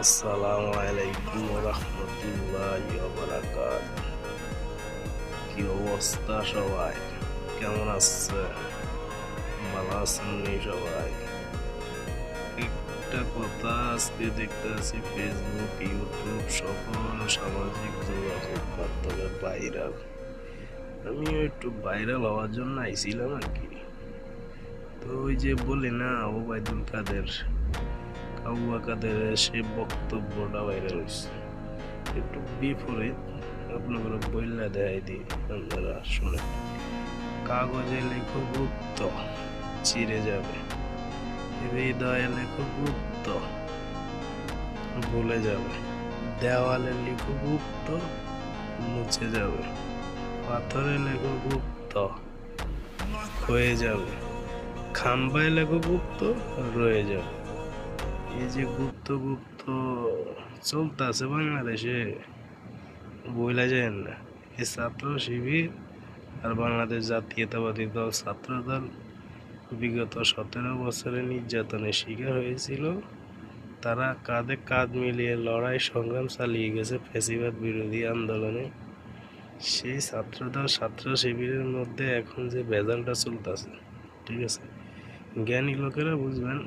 আসসালামু আলাইকুম রহমতুল্লাহি ওয়া বারাকাতুহু। কি অবস্থা সবাই? কেমন আছে? ভালো আছেন নি সবাই? একটা কথা আজকে দেখতেছি ফেসবুক, ইউটিউব সকল সামাজিক যোগাযোগ মাধ্যমে ভাইরাল। আমিও একটু ভাইরাল হওয়ার জন্য আইছিলাম আর কি। তো ওই যে বলে না ওবায়দুল কাদের, কাউয়া কাদের সে বক্তব্যটা ভাইরাল হয়েছে। একটু বিপরীত আপনাদের বইলা দেয় দিই, আপনারা শুনে। কাগজে লেখো গুপ্ত চিরে যাবে, হৃদয়ে লেখো গুপ্ত ভুলে যাবে, দেওয়ালে লেখো গুপ্ত মুছে যাবে, পাথরে লেখো গুপ্ত ক্ষয়ে যাবে, খাম্বায় লেখো গুপ্ত রয়ে যাবে। এই যে গুপ্ত গুপ্ত চলতেছে বাংলাদেশে, বইলা যায় না। এই ছাত্র শিবির আর বাংলাদেশ জাতীয়তাবাদী দল ছাত্র দল বিগত 17 বছরে নির্যাতনের শিকার হয়েছিল। তারা কাঁধে কাঁধ মিলিয়ে লড়াই সংগ্রাম চালিয়ে গেছে ফ্যাসিবাদ বিরোধী আন্দোলনে। সেই ছাত্রদল ছাত্র শিবিরের মধ্যে এখন যে ভেজালটা চলতেছে, ঠিক আছে, জ্ঞানী লোকেরা বুঝবেন,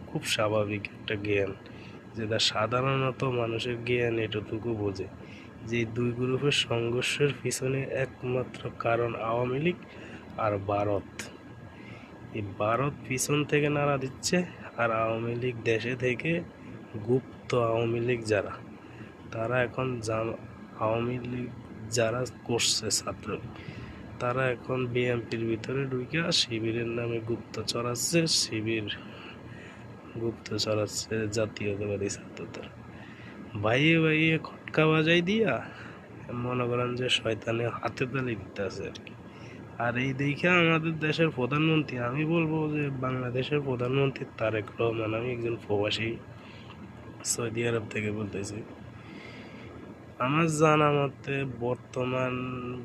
খুব স্বাভাবিক একটা জ্ঞান, যেটা সাধারণত মানুষের জ্ঞান এতটুকু বোঝে যে দুই গ্রুপের সংঘর্ষের পিছনে একমাত্র কারণ আওয়ামী লীগ আর ভারত। এই ভারত পিছন থেকে নাড়া দিচ্ছে, আর আওয়ামী লীগ দেশে থেকে গুপ্ত আওয়ামী লীগ যারা, তারা এখন আওয়ামী লীগ যারা করছে ছাত্রলীগ, তারা এখন বিএনপির ভিতরে ঢুকে শিবিরের নামে গুপ্ত চড়াচ্ছে, শিবির গুপ্ত চড়াচ্ছে জাতীয়তাবাদী ছাত্রদের। বাইয়ে বাইয়ে খটকা বাজাই দিয়া মনে করেন যে শয়তানে হাতে তালি দিতে আছে আর কি। আর এই দেখে আমাদের দেশের প্রধানমন্ত্রী, আমি বলবো যে বাংলাদেশের প্রধানমন্ত্রী তারেক রহমান, আমি একজন প্রবাসী সৌদি আরব থেকে বলতেছি, আমার জানা মতে বর্তমান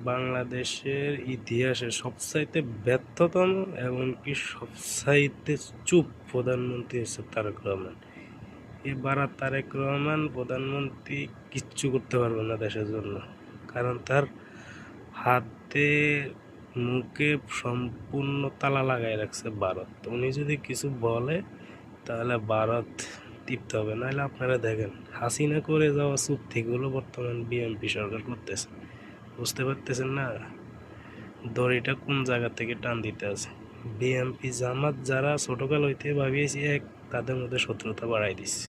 বাংলাদেশের ইতিহাসে সবচাইতে ব্যর্থতম এমনকি সবচাইতে চুপ প্রধানমন্ত্রী হচ্ছে তারেক রহমান। এবার তারেক রহমান প্রধানমন্ত্রী কিচ্ছু করতে পারবে না দেশের জন্য, কারণ তার হাতে মুখে সম্পূর্ণ তালা লাগাই রাখছে ভারত। উনি যদি কিছু বলে তাহলে ভারত টিপতে হবে, নাহলে আপনারা দেখেন হাসিনা করে যাওয়া চুক্তিগুলো বর্তমান বিএনপি সরকার করতেছে। বুঝতে পারতেছেন না দড়িটা কোন জায়গা থেকে টান দিতে আছে। বিএনপি জামাত যারা ছোটকাল হইতে ভাবিয়েছি এক, তাদের মধ্যে শত্রুতা বাড়াই দিচ্ছে।